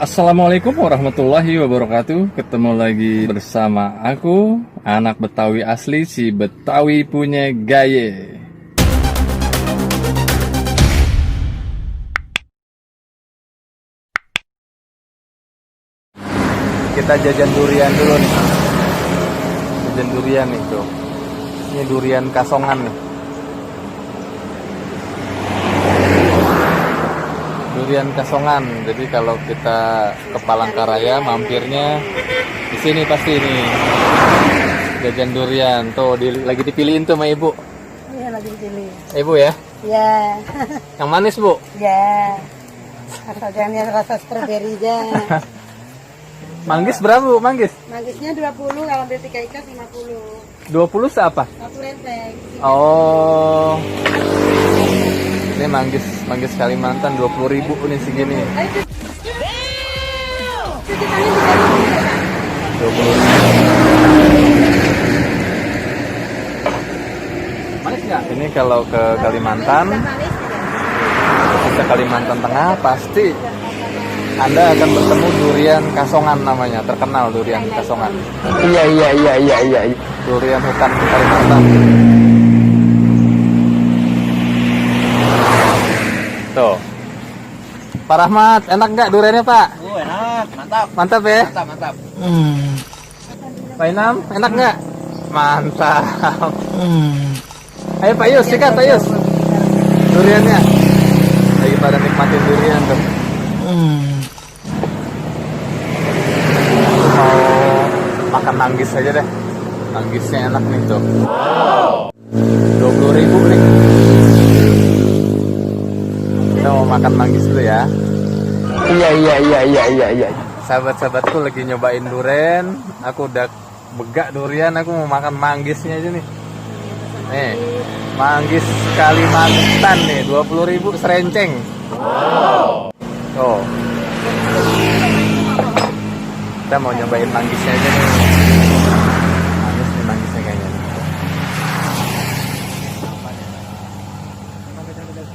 Assalamualaikum warahmatullahi wabarakatuh. Ketemu lagi bersama aku, anak Betawi asli, si Betawi punya gaya. Kita jajan durian dulu nih. Jajan durian nih tuh. Ini durian kasongan nih. Durian kasongan. Jadi kalau kita ke Palangkaraya mampirnya di sini pasti nih. Jajan durian tuh lagi dipilihin tuh sama ibu. Iya, lagi dipilih. Ibu ya? Ya. Yang manis, Bu? Ya. Asal jangan yang rasa stroberi aja. Manggis berapa, Bu? Manggis? Manggisnya 20, kalau ambil 3 ikat 50. 20 seapa? 1 renteng. Oh. Ini manggis Kalimantan 20.000 nih segini. 20.000. Manis nggak? Ini kalau ke Kalimantan, khususnya Kalimantan Tengah, pasti Anda akan bertemu durian kasongan namanya, terkenal durian kasongan. Iya. Durian hutan Kalimantan. Tuh. Pak Rahmat, enak nggak duriannya, Pak? Enak, mantap. Mantap ya? Mantap. Pak Inam, enak nggak? Mantap. Ayo Pak Yus, sikat Pak Yus. Duriannya. Lagi pada nikmatin durian tuh. Mau makan manggis aja deh. Manggisnya enak nih tuh. 20.000 nih. Kita mau makan manggis dulu ya. Iya. Sahabat-sahabatku lagi nyobain durian. Aku udah begak durian, aku mau makan manggisnya aja nih. Nih, manggis Kalimantan nih, 20.000 serenceng. Tuh. Kita mau nyobain manggisnya aja nih. Manis nih manggisnya kayaknya.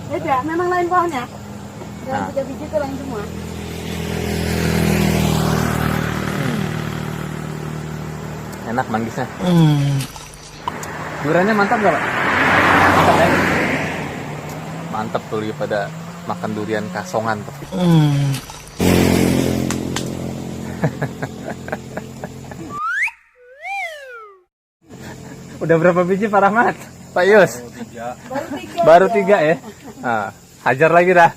Beda, memang lain pohonnya. Yang Nah. 3 biji itu lain semua. Enak manggisnya. Duriannya mantap gak, Pak? Mantap ya? Mantap tuh pada makan durian kasongan tuh. Udah berapa biji Pak Rahmat? Pak Yus? Baru 3 ya? Nah, hajar lagi dah.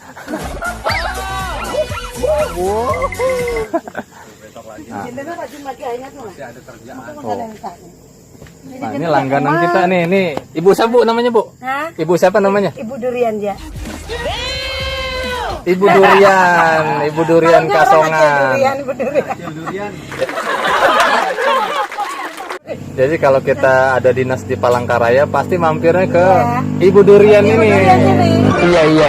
Nah, ini langganan kita nih. Ini Ibu siapa, Bu, namanya, Bu? Hah? Ibu siapa namanya? Ibu durian dia. Ibu durian kasongan. Ibu durian. Jadi kalau kita ada dinas di Palangkaraya pasti mampirnya ke Iya. Ibu Durian Ibu ini. durian ini. Iya.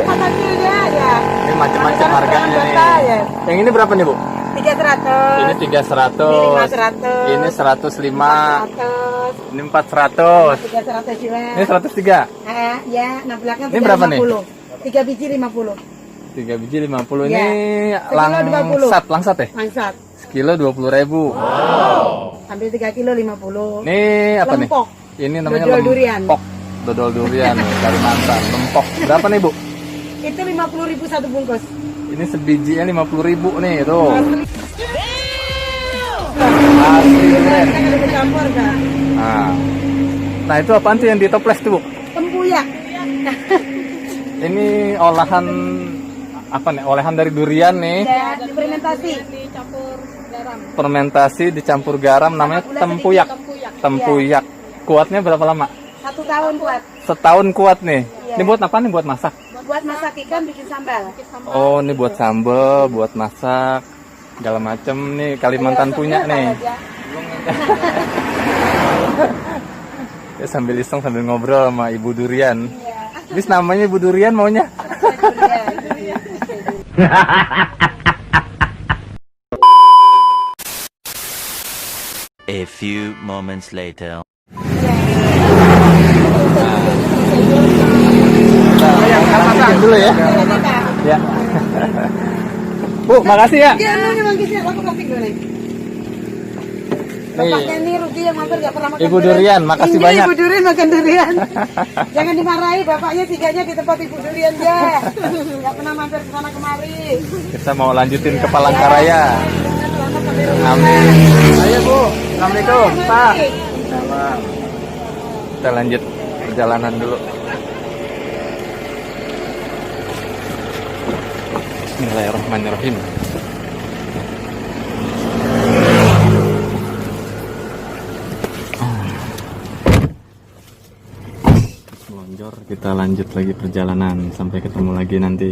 Hasilnya ya. Ini macam-macam harganya nih. Ya. Yang ini berapa nih, Bu? 300. Ini 300. Ini 500. Ini 105. 100. Ini 400. 300 juga. Ini 103. Ya, nah belakang Ini berapa nih? 3 biji 50. 3 biji 50. Iya. Ini Sekilo 20. langsat ya? Mangsat. Sekilo 20.000. Ambil 3 kilo 50. Ini apa Lempok. nih? Ini namanya Dodol durian. lempok. Dodol durian Kalimantan. Lempok. Berapa nih, Bu? Itu 50.000 satu bungkus. Ini sebijinya 50.000 nih, tuh. Asli. Asli keren. Kita ada bercampur kan? Nah itu apaan tuh yang ditoples tuh, Bu? Tempuyak. Ini olahan apa nih? Olahan dari durian nih. Ya, difermentasi. Fermentasi dicampur garam, namanya tempuyak. Tempuyak. Kuatnya berapa lama? 1 tahun buat. Setahun kuat nih. Iya. Ini buat apa nih? Buat masak? Buat masak ikan bikin sambal. Oh, ini buat sambal, buat masak, segala macem nih. Kalimantan punya nih. Ya, sambil iseng sambil ngobrol sama Ibu Durian. Ini namanya Ibu Durian maunya. A few moments later. Kita makan dulu ya. Kita. Ya. Bu, makasih ya. Dia emang kisah aku plastik dulu nih. Bapaknya ini Rudy yang mampir gak pernah makan Ibu Durian, makasih Ini banyak. Ibu Durian makan durian. Jangan dimarahi, bapaknya tiganya di tempat Ibu Durian ya. Gak pernah mampir ke sana kemari. Kita mau lanjutin ke Palangkaraya. Selamat sampai rumah. Amin. Ayo Bu, assalamualaikum Pak. Salam. Kita lanjut perjalanan dulu. Bismillahirrahmanirrahim. Lonjor, kita lanjut lagi perjalanan sampai ketemu lagi nanti.